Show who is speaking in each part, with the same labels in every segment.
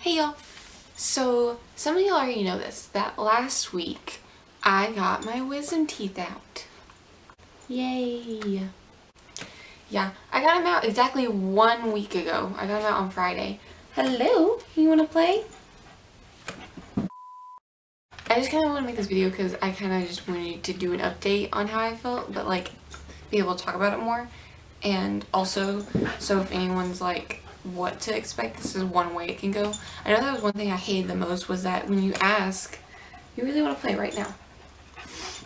Speaker 1: Hey y'all! So, some of y'all already know this, that last week I got my wisdom teeth out. Yay! Yeah, I got them out exactly 1 week ago. I got them out on Friday. Hello! You wanna play? I just kind of want to make this video because I kind of just wanted to do an update on how I felt, but like be able to talk about it more. And also, so if anyone's like, what to expect, this is one way it can go. I know that was one thing I hated the most, was that when you ask, you really want to play right now.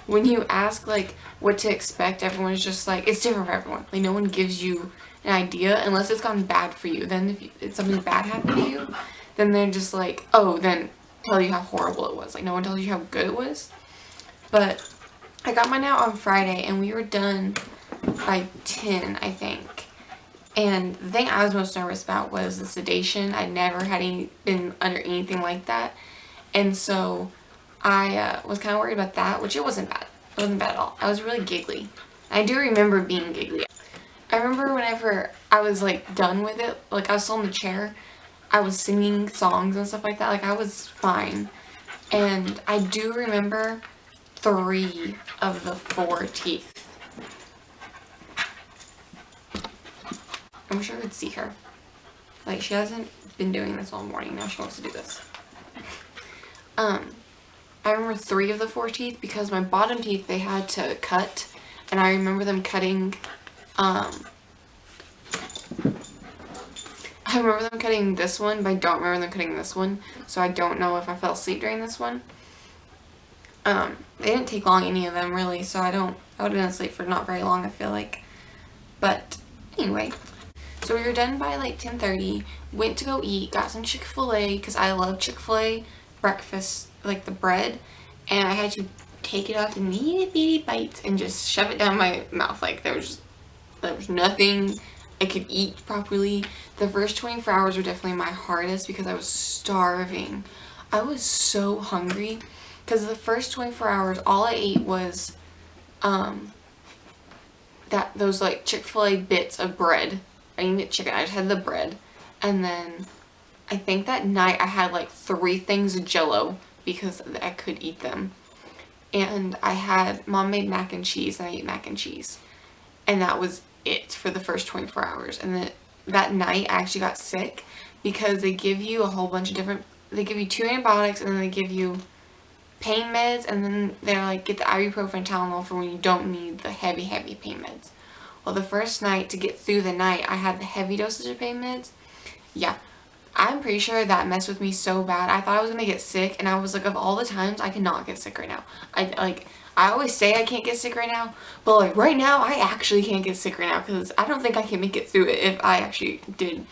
Speaker 1: When you ask like what to expect, everyone's just like, it's different for everyone. Like no one gives you an idea unless it's gone bad for you. Then if something bad happened to you, then they're just like, oh, then tell you how horrible it was. Like no one tells you how good it was. But I got mine out on Friday and we were done by 10, I think. And the thing I was most nervous about was the sedation. I'd never had been under anything like that. And so I was kind of worried about that, which it wasn't bad. It wasn't bad at all. I was really giggly. I do remember being giggly. I remember whenever I was like done with it, like I was still in the chair, I was singing songs and stuff like that. Like I was fine. And I do remember 3 of the 4 teeth. I wish I could see her. Like, she hasn't been doing this all morning. Now she wants to do this. I remember 3 of the 4 teeth because my bottom teeth, they had to cut. And I remember them cutting, I remember them cutting this one, but I don't remember them cutting this one. So I don't know if I fell asleep during this one. They didn't take long, any of them, really. So I would have been asleep for not very long, I feel like. But, anyway. So we were done by like 10:30, went to go eat, got some Chick-fil-A, because I love Chick-fil-A breakfast, like the bread, and I had to take it off in itty bitty bites and just shove it down my mouth. Like there was nothing I could eat properly. The first 24 hours were definitely my hardest because I was starving. I was so hungry because the first 24 hours all I ate was those like Chick-fil-A bits of bread. I didn't get chicken, I just had the bread. And then I think that night I had like 3 things of Jell-O because I could eat them. And Mom made mac and cheese and I ate mac and cheese. And that was it for the first 24 hours. And then that night I actually got sick because they give you a whole bunch of they give you 2 antibiotics and then they give you pain meds, and then they're like, get the ibuprofen Tylenol for when you don't need the heavy pain meds. Well, the first night, to get through the night, I had the heavy dosage of pain meds. Yeah, I'm pretty sure that messed with me so bad. I thought I was gonna get sick, and I was like, of all the times, I cannot get sick right now. I always say I can't get sick right now, but like right now, I actually can't get sick right now because I don't think I can make it through it if I actually did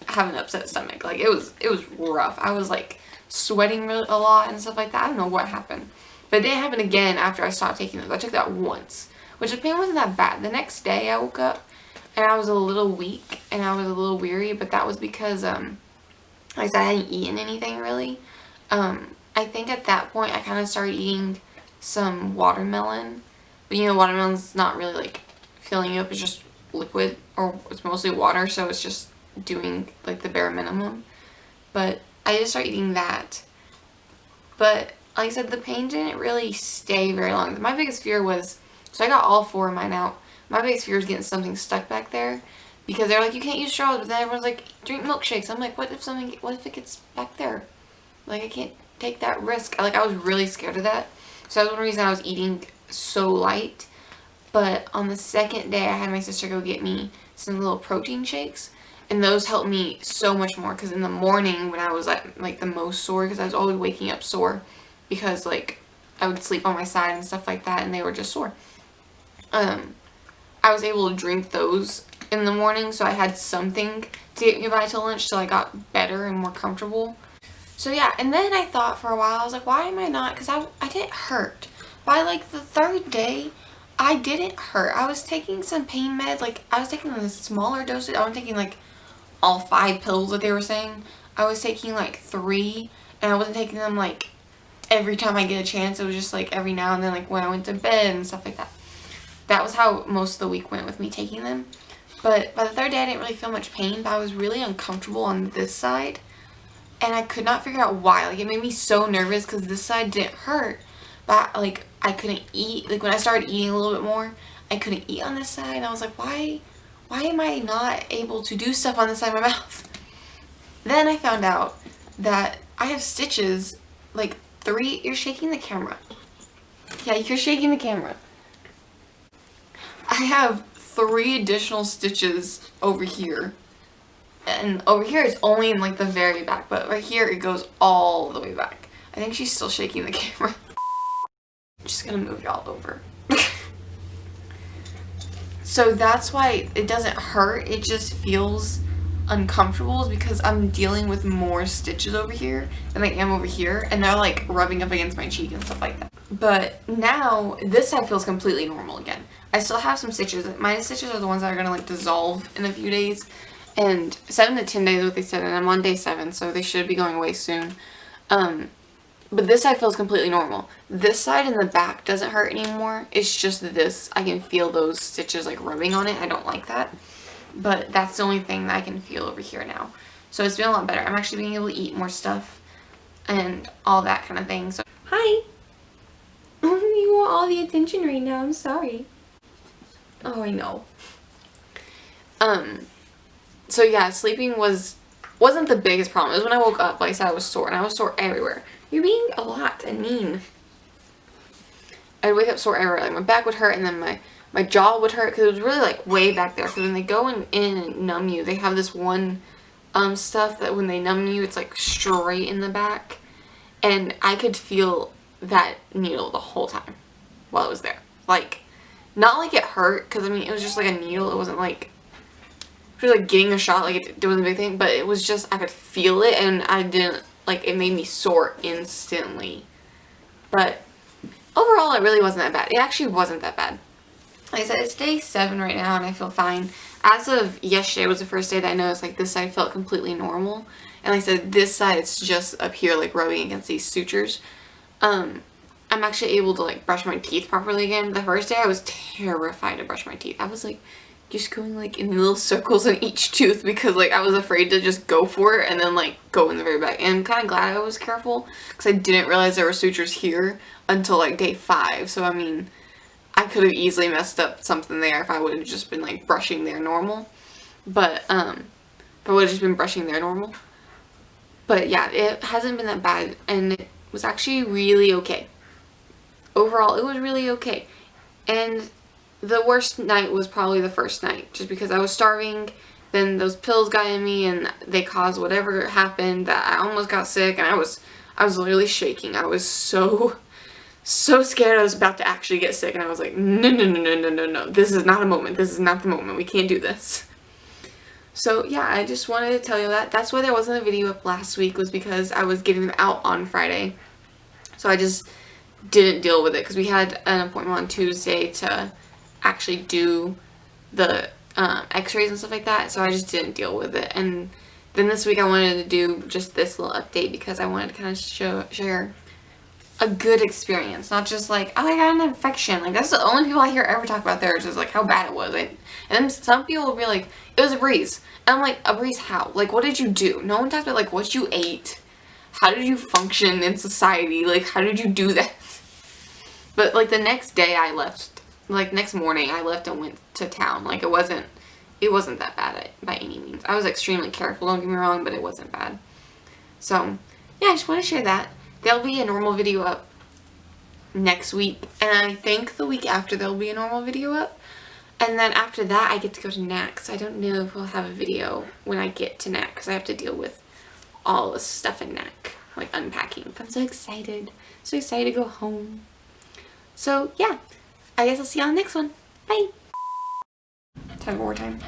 Speaker 1: have an upset stomach. Like it was rough. I was like sweating a lot and stuff like that. I don't know what happened, but it didn't happen again after I stopped taking those. I took that once, which the pain wasn't that bad. The next day I woke up and I was a little weak and I was a little weary, but that was because like I said, I hadn't eaten anything really. I think at that point I kind of started eating some watermelon, but you know, watermelon's not really like filling you up, it's just liquid, or it's mostly water, so it's just doing like the bare minimum. But I just started eating that. But like I said, the pain didn't really stay very long. My biggest fear was, so I got all 4 of mine out. My biggest fear was getting something stuck back there because they're like, you can't use straws, but then everyone's like, drink milkshakes. I'm like, what if it gets back there? Like I can't take that risk. Like I was really scared of that. So that was one reason I was eating so light. But on the second day, I had my sister go get me some little protein shakes. And those helped me so much more because in the morning when I was like the most sore, because I was always waking up sore because like I would sleep on my side and stuff like that and they were just sore. I was able to drink those in the morning, so I had something to get me by till lunch, so I got better and more comfortable. So yeah, and then I thought for a while, I was like, why am I not, because I didn't hurt. By like the 3rd day, I didn't hurt. I was taking some pain meds, like I was taking the smaller dosage. I wasn't taking like all 5 pills that they were saying. I was taking like 3, and I wasn't taking them like every time I get a chance. It was just like every now and then, like when I went to bed and stuff like that. That was how most of the week went with me taking them. But by the 3rd day I didn't really feel much pain, but I was really uncomfortable on this side. and I could not figure out why. Like, it made me so nervous because this side didn't hurt, but like I couldn't eat. Like when I started eating a little bit more, I couldn't eat on this side, and I was like, why am I not able to do stuff on this side of my mouth? Then I found out that I have stitches, like 3, you're shaking the camera. Yeah, you're shaking the camera. I have 3 additional stitches over here. And over here it's only in like the very back, but right here it goes all the way back. I think she's still shaking the camera. I'm just gonna move y'all over. So that's why it doesn't hurt, it just feels uncomfortable, is because I'm dealing with more stitches over here than I am over here, and they're like rubbing up against my cheek and stuff like that. But now this side feels completely normal again. I still have some stitches. My stitches are the ones that are gonna like dissolve in a few days, and 7 to 10 days is what they said, and I'm on day 7, so they should be going away soon. But this side feels completely normal. This side in the back doesn't hurt anymore. It's just this. I can feel those stitches like rubbing on it. I don't like that. But that's the only thing that I can feel over here now. So it's been a lot better. I'm actually being able to eat more stuff and all that kind of thing. So hi! You want all the attention right now. I'm sorry. Oh, I know. So yeah, sleeping wasn't the biggest problem. It was when I woke up, like I said, I was sore, and I was sore everywhere. You're being a lot and mean. I'd wake up sore everywhere. Like my back would hurt, and then my jaw would hurt because it was really like way back there. Because when they go in and numb you, they have this one stuff that when they numb you, it's like straight in the back, and I could feel that needle the whole time while it was there. Like, not like it hurt, because I mean it was just like a needle. It wasn't like getting a shot, like it wasn't a big thing, but it was just I could feel it, and I didn't like it made me sore instantly. But overall, it really wasn't that bad. It actually wasn't that bad. Like I said, it's day 7 right now, and I feel fine. As of yesterday was the first day that I noticed like this side felt completely normal, and like I said, this side it's just up here like rubbing against these sutures. I'm actually able to like brush my teeth properly again. The first day I was terrified to brush my teeth. I was like just going like in little circles in each tooth because like I was afraid to just go for it and then like go in the very back. And I'm kind of glad I was careful because I didn't realize there were sutures here until like day 5. So I mean, I could have easily messed up something there if I would have just been like brushing there normal. But if I would have just been brushing there normal. But yeah, it hasn't been that bad, and it was actually really okay. Overall, it was really okay. And the worst night was probably the first night, just because I was starving, then those pills got in me, and they caused whatever happened that I almost got sick, and I was literally shaking. I was so scared I was about to actually get sick, and I was like, no, this is not a moment. This is not the moment. We can't do this. So yeah, I just wanted to tell you that. That's why there wasn't a video up last week, was because I was getting them out on Friday. So I just didn't deal with it, because we had an appointment on Tuesday to actually do the x-rays and stuff like that, so I just didn't deal with it. And then this week I wanted to do just this little update because I wanted to kind of share a good experience, not just like, oh, I got an infection. Like, that's the only people I hear ever talk about theirs, is like how bad it was. And then some people will be like, it was a breeze, and I'm like, a breeze how? Like, what did you do? No one talks about like what you ate, how did you function in society, like how did you do that? But like the next day I left, like next morning I left and went to town. Like it wasn't that bad by any means. I was extremely careful, don't get me wrong, but it wasn't bad. So yeah, I just want to share that. There'll be a normal video up next week, and I think the week after there'll be a normal video up, and then after that I get to go to NAC. So I don't know if we'll have a video when I get to NAC, because I have to deal with all the stuff in NAC, like unpacking. I'm so excited to go home. So yeah, I guess I'll see you on the next one. Bye. Tug of war time.